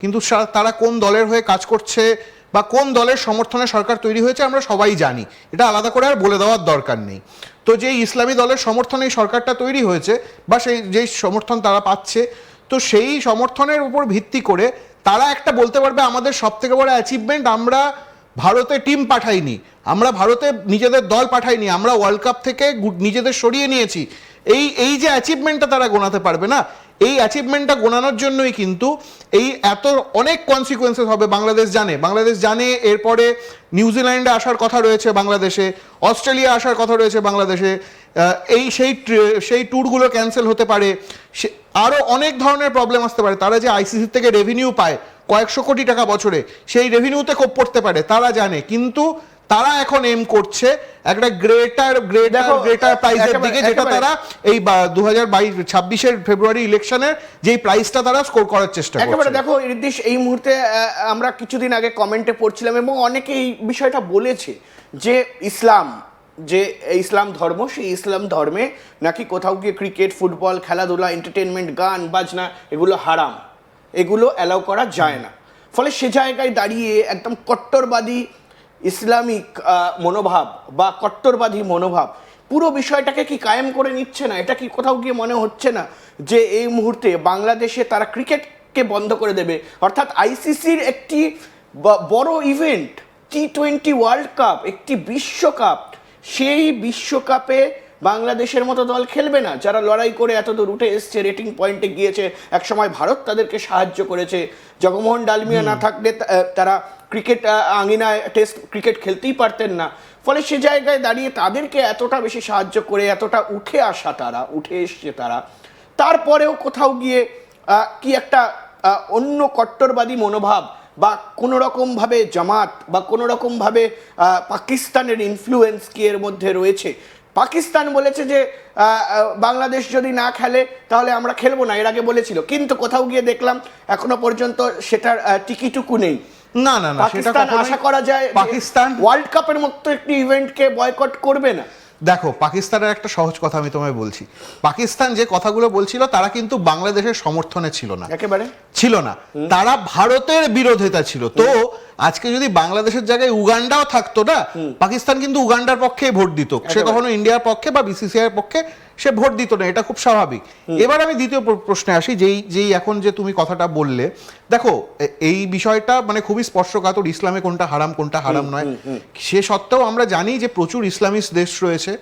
কিন্তু তারা কোন দলের হয়ে কাজ করছে বা কোন দলের সমর্থনে সরকার তৈরি হয়েছে আমরা সবাই জানি, এটা আলাদা করে আর বলে দেওয়ার দরকার নেই। তো যেই ইসলামী দলের সমর্থনে এই সরকারটা তৈরি হয়েছে বা সেই যেই সমর্থন তারা পাচ্ছে, তো সেই সমর্থনের উপর ভিত্তি করে তারা একটা বলতে পারবে আমাদের সব থেকে বড় অ্যাচিভমেন্ট আমরা ভারতে টিম পাঠাইনি, আমরা ভারতে নিজেদের দল পাঠাইনি, আমরা ওয়ার্ল্ড কাপ থেকে নিজেদের সরিয়ে নিয়েছি। এই যে অ্যাচিভমেন্টটা তারা গোনাতে পারবে না, এই অ্যাচিভমেন্টটা গোনানোর জন্যই কিন্তু এই এত অনেক কনসিকুয়েন্সেস হবে। বাংলাদেশ জানে এরপরে নিউজিল্যান্ডে আসার কথা রয়েছে, বাংলাদেশে অস্ট্রেলিয়া আসার কথা রয়েছে, বাংলাদেশে সেই ট্যুরগুলো ক্যান্সেল হতে পারে, আরও অনেক ধরনের প্রবলেম আসতে পারে। তারা যে আইসিসি থেকে রেভিনিউ পায় কয়েকশো কোটি টাকা বছরে, সেই রেভিনিউতে কোপ পড়তে পারে, তারা জানে। কিন্তু তারা এখন এম করছে একটা গ্রেটার প্রাইজের দিকে, যেটা তারা এই 2026-এর ফেব্রুয়ারি ইলেকশনের যেই প্রাইসটা তারা স্কোর করার চেষ্টা করছে। একেবারে দেখো ঋদ্ধিশ, এই মুহূর্তে আমরা কিছুদিন আগে কমেন্টে পড়ছিলাম এবং অনেকে এই বিষয়টা বলেছে যে ইসলাম ধর্ম, সেই ইসলাম ধর্মে নাকি কোথাও গিয়ে ক্রিকেট, ফুটবল, খেলাধুলা, এন্টারটেনমেন্ট, গান বাজনা এগুলো হারাম, এগুলো অ্যালাউ করা যায় না। ফলে সে জায়গায় দাঁড়িয়ে একদম কট্টরবাদী ইসলামিক মনোভাব বা কট্টরবাদী মনোভাব পুরো বিষয়টাকে কি কায়েম করে নিচ্ছে না? এটা কি কোথাও গিয়ে মনে হচ্ছে না যে এই মুহূর্তে বাংলাদেশে তারা ক্রিকেটকে বন্ধ করে দেবে? অর্থাৎ আইসিসির একটি বড় ইভেন্ট T20 ওয়ার্ল্ড কাপ, একটি বিশ্বকাপ, সেই বিশ্বকাপে বাংলাদেশের মতো দল খেলবে না, যারা লড়াই করে এতদূর উঠে এসছে, রেটিং পয়েন্টে গিয়েছে। একসময় ভারত তাদেরকে সাহায্য করেছে। জগমোহন ডালমিয়া না থাকলে তারা ক্রিকেট আঙিনায় টেস্ট ক্রিকেট খেলতেই পারতেন না। ফলে সে জায়গায় দাঁড়িয়ে তাদেরকে এতটা বেশি সাহায্য করে এতটা উঠে এসছে তারা, তারপরেও কোথাও গিয়ে কি একটা অন্য কট্টরবাদী মনোভাব বা কোনো রকমভাবে জামাত বা কোনো রকমভাবে পাকিস্তানের ইনফ্লুয়েন্স কি এর মধ্যে রয়েছে? পাকিস্তান বলেছে যে বাংলাদেশ যদি না খেলে তাহলে আমরা খেলবো না, এর আগে বলেছিল, কিন্তু কোথাও গিয়ে দেখলাম এখনো পর্যন্ত সেটার টিকিটুকু নেই। না, পাকিস্তান আশা করা যায় পাকিস্তান ওয়ার্ল্ড কাপের মতো একটি ইভেন্টকে বয়কট করবে না। দেখো, পাকিস্তানের একটা সহজ কথা আমি তোমায় বলছি। পাকিস্তান যে কথাগুলো বলছিল তারা কিন্তু বাংলাদেশের সমর্থনে ছিল না, একেবারে ছিল না, তারা ভারতের বিরোধিতা ছিল। তো আজকে যদি বাংলাদেশের জায়গায় উগান্ডাও থাকতো না, পাকিস্তান কিন্তু উগান্ডার পক্ষে ভোট দিত, সে কখনো ইন্ডিয়ার পক্ষে বা বিসিসিআই এর পক্ষে সে ভোট দিত না, এটা খুব স্বাভাবিক। এবার আমি দ্বিতীয় প্রশ্নে আসি, যেই এখন যে তুমি কথাটা বললে, দেখো এই বিষয়টা মানে খুবই স্পর্শকাতর, ইসলামে কোনটা হারাম নয়। সে সত্ত্বেও আমরা জানি যে প্রচুর ইসলামিস্ট দেশ রয়েছে,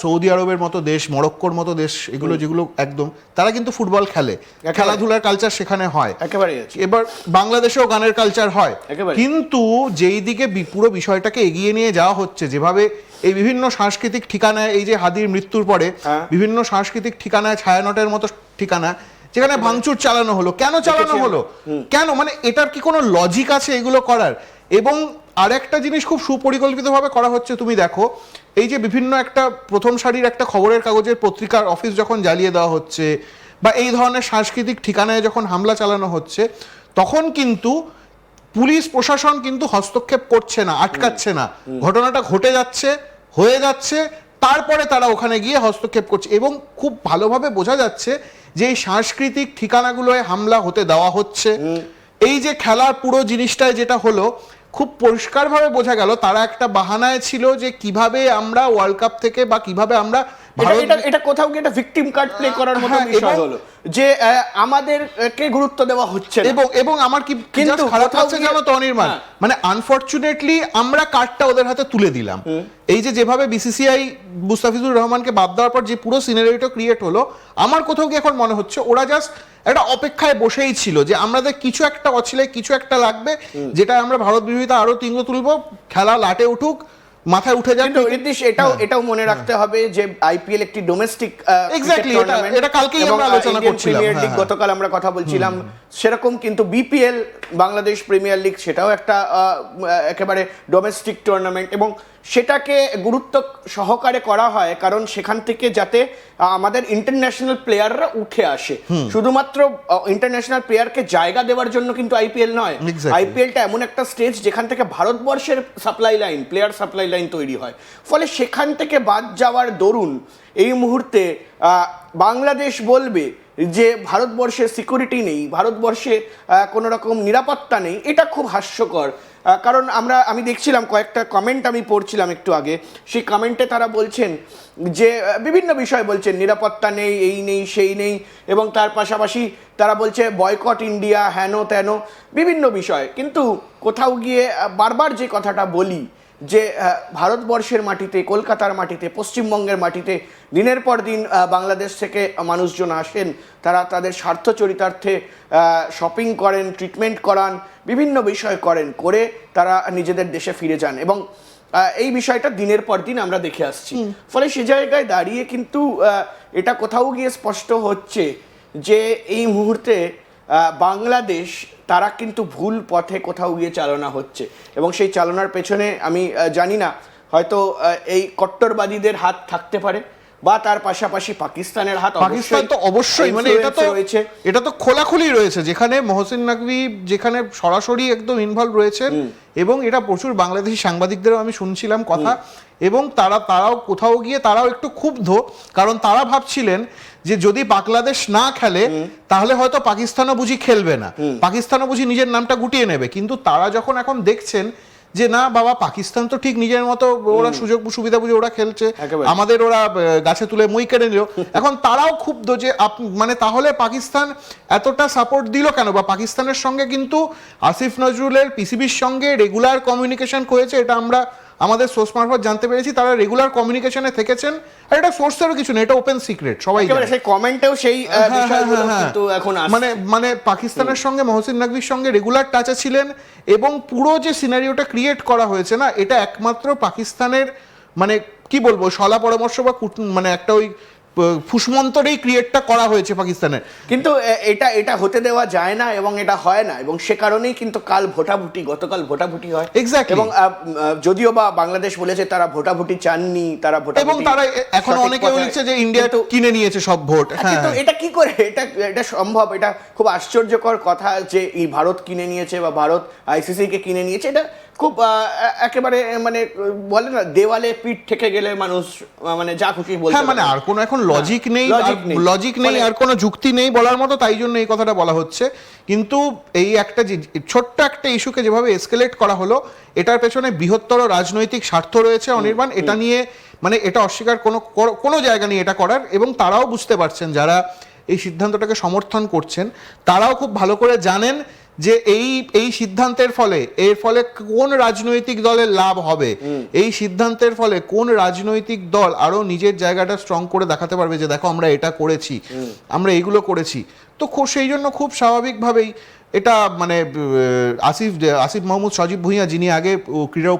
সৌদি আরবের মতো দেশ, মরক্কোর মতো দেশ, এগুলো যেগুলো একদম তারা কিন্তু ফুটবল খেলে, খেলাধুলার কালচার সেখানে হয় একেবারে। এবার বাংলাদেশেও গানের কালচার হয়, কিন্তু যেই দিকে পুরো বিষয়টাকে এগিয়ে নিয়ে যাওয়া হচ্ছে, যেভাবে এই বিভিন্ন সাংস্কৃতিক ঠিকানায়, এই যে হাদির মৃত্যুর পরে বিভিন্ন সাংস্কৃতিক ঠিকানায়, ছায়ানটের মতো ঠিকানা যেখানে ভাঙচুর চালানো হলো, কেন চালানো হলো, কেন, মানে এটার কি কোনো লজিক আছে এগুলো করার? এবং আরেকটা জিনিস খুব সুপরিকল্পিতভাবে করা হচ্ছে, তুমি দেখো এই যে বিভিন্ন একটা প্রথম সারির একটা খবরের কাগজের পত্রিকার অফিস যখন জ্বালিয়ে দেওয়া হচ্ছে বা এই ধরনের সাংস্কৃতিক ঠিকানায় যখন হামলা চালানো হচ্ছে, তখন কিন্তু পুলিশ প্রশাসন কিন্তু হস্তক্ষেপ করছে না, আটকাচ্ছে না, ঘটনাটা ঘটে যাচ্ছে, হয়ে যাচ্ছে, তারপরে তারা ওখানে গিয়ে হস্তক্ষেপ করছে। এবং খুব ভালোভাবে বোঝা যাচ্ছে যে এই সাংস্কৃতিক ঠিকানাগুলোয় হামলা হতে দেওয়া হচ্ছে। এই যে খেলার পুরো জিনিসটায় যেটা হলো, খুব পরিষ্কারভাবে বোঝা গেল তারা একটা বাহানায় ছিল যে কিভাবে আমরা ওয়ার্ল্ড কাপ থেকে বা কিভাবে আমরা এটা কোথাও গিয়ে একটা ভিকটিম কার্ড প্লে করার মতো বিষয় হলো যে আমাদেরকে গুরুত্ব দেওয়া হচ্ছে না। এবং আমার কি খারাপ লাগছে জানো তো অনির্বাণ, মানে আনফরচুনেটলি আমরা কার্ডটা ওদের হাতে তুলে দিলাম। এই যেভাবে বিসিসিআই মুস্তাফিজুর রহমানকে বাদ দেওয়ার পর যে পুরো সিনারিওটা ক্রিয়েট হলো, আমার কোথাও গিয়ে এখন মনে হচ্ছে ওরা জাস্ট একটা অপেক্ষায় বসেই ছিল যে আমাদের কিছু একটা অছিলে, কিছু একটা লাগবে, যেটা আমরা ভারত বিরোধিতা আরো তীব্র তুলবো, খেলা লাটে উঠুক, মাথায় উঠে যাবে। এটাও মনে রাখতে হবে যে আইপিএল একটি ডোমেস্টিক, এক্স্যাক্টলি, এটা কালকেই আমরা আলোচনা করছিলাম, প্রিমিয়ার লিগ গতকাল আমরা কথা বলছিলাম, সেরকম কিন্তু বিপিএল বাংলাদেশ প্রিমিয়ার লিগ সেটাও একটা একেবারে ডোমেস্টিক টুর্নামেন্ট, এবং সেটাকে গুরুত্ব সহকারে করা হয় কারণ সেখান থেকে যাতে আমাদের ইন্টারন্যাশনাল প্লেয়াররা উঠে আসে। শুধুমাত্র ইন্টারন্যাশনাল প্লেয়ারকে জায়গা দেওয়ার জন্য কিন্তু আইপিএল নয়, আইপিএলটা এমন একটা স্টেজ যেখান থেকে ভারতবর্ষের supply line, player supply line তৈরি হয়। ফলে সেখান থেকে বাদ যাওয়ার দরুন এই মুহূর্তে বাংলাদেশ বলবে যে ভারতবর্ষে সিকিউরিটি নেই, ভারতবর্ষে কোনো রকম নিরাপত্তা নেই, এটা খুব হাস্যকর। কারণ আমি দেখছিলাম কয়েকটা কমেন্ট আমি পড়ছিলাম একটু আগে, সেই কমেন্টে তারা বলছেন যে বিভিন্ন বিষয় বলছেন, নিরাপত্তা নেই, এই নেই, সেই নেই, এবং তার পাশাপাশি তারা বলছে বয়কট ইন্ডিয়া, হেন তেন বিভিন্ন বিষয়। কিন্তু কোথাও গিয়ে বারবার যে কথাটা বলি যে ভারতবর্ষের মাটিতে, কলকাতার মাটিতে, পশ্চিমবঙ্গের মাটিতে দিনের পর দিন বাংলাদেশ থেকে মানুষজন আসেন, তারা তাদের স্বার্থ চরিতার্থে শপিং করেন, ট্রিটমেন্ট করান, বিভিন্ন বিষয় করেন, করে তারা নিজেদের দেশে ফিরে যান, এবং এই বিষয়টা দিনের পর দিন আমরা দেখে আসছি। ফলে সে জায়গায় দাঁড়িয়ে কিন্তু এটা কোথাও গিয়ে স্পষ্ট হচ্ছে যে এই মুহূর্তে বাংলাদেশ তারা কিন্তু ভুল পথে কোথাও গিয়ে চালনা হচ্ছে, এবং সেই চালনার পেছনে আমি জানি না, হয়তো এই কট্টরবাদীদের হাত থাকতে পারে, বা তার পাশাপাশি পাকিস্তানের হাত। পাকিস্তান তো অবশ্যই, মানে এটা তো খোলাখুলি রয়েছে, যেখানে মহসিন নকভি যেখানে সরাসরি একদম ইনভলভ রয়েছেন, এবং এটা প্রচুর বাংলাদেশি সাংবাদিকদেরও আমি শুনছিলাম কথা, এবং তারাও কোথাও গিয়ে তারাও একটু ক্ষুব্ধ, কারণ তারা ভাবছিলেন যে যদি বাংলাদেশ না খেলে তাহলে হয়তো পাকিস্তানও বুঝি খেলবে না, পাকিস্তানও বুঝি নিজের নামটা গুটিয়ে নেবে। কিন্তু তারা যখন এখন দেখছেন যে না বাবা, পাকিস্তান তো ঠিক নিজের মতো ওরা সুযোগ সুবিধা বুঝে ওরা খেলছে, আমাদের ওরা গাছে তুলে মই কেড়ে নিল, এখন তারাও ক্ষুব্ধ যে মানে তাহলে পাকিস্তান এতটা সাপোর্ট দিল কেন, বা পাকিস্তানের সঙ্গে কিন্তু আসিফ নজরুলের পিসিবির সঙ্গে রেগুলার কমিউনিকেশন হয়েছে, এটা আমরা আমাদের সোর্স মারফত জানতে পেরেছি, তারা রেগুলার কমিউনিকেশনে থেকেছেন, আর এটা সোর্সেরও কিছু না, এটা ওপেন সিক্রেট, সবাই জানে। সেই কমেন্টেও সেই বিষয়গুলো কিন্তু এখন মানে পাকিস্তানের সঙ্গে মহসিন নকভির সঙ্গে রেগুলার টাচে ছিলেন, এবং পুরো যে সিনারিওটা ক্রিয়েট করা হয়েছে না, এটা একমাত্র পাকিস্তানের মানে কি বলবো শলা পরামর্শ বা মানে একটা ওই ফুসমন্তরেই ক্রিয়েটটা করা হয়েছে পাকিস্তানের। কিন্তু এটা হতে দেওয়া যায় না, এবং এটা হয় না, এবং সে কারণেই কিন্তু গতকাল ভোটাভুটি হয়। এক্স্যাক্টলি। এবং যদিও বা বাংলাদেশ বলেছে তারা ভোটাভুটি চাননি, তারা ভোটাভুটি, এবং তারা এখন অনেকে বলছে যে ইন্ডিয়া কিনে নিয়েছে সব ভোট। কিন্তু এটা কি করে এটা সম্ভব? এটা খুব আশ্চর্যকর কথা যে এই ভারত কিনে নিয়েছে, বা ভারত আইসিসি কে কিনে নিয়েছে। এটা খুব একেবারে মানে বলে না, দেওয়ালে পিঠ থেকে গেলে মানুষ মানে যা খুশি বলতে পারে, মানে আর কোনো এখন লজিক নেই, আর কোনো যুক্তি নেই বলার মতো, তাই জন্য এই কথাটা বলা হচ্ছে। কিন্তু এই একটা ছোট্ট একটা ইস্যুকে যেভাবে এসকেলেট করা হলো, এটার পেছনে বৃহত্তর রাজনৈতিক স্বার্থ রয়েছে অনির্বাণ, এটা নিয়ে মানে এটা অস্বীকার কোনো জায়গা নেই এটা করার, এবং তারাও বুঝতে পারছেন, যারা এই সিদ্ধান্তটাকে সমর্থন করছেন তারাও খুব ভালো করে জানেন যে এই সিদ্ধান্তের ফলে কোন রাজনৈতিক দলের লাভ হবে, এই সিদ্ধান্তের ফলে কোন রাজনৈতিক দল আরো নিজের জায়গাটা স্ট্রং করে দেখাতে পারবে যে দেখো আমরা এটা করেছি, আমরা এইগুলো করেছি। তো সেই জন্য খুব স্বাভাবিকভাবেই এটা মানে আসিফ মাহমুদ সজীব ভুঁইয়া, যিনি আগে ক্রীড়া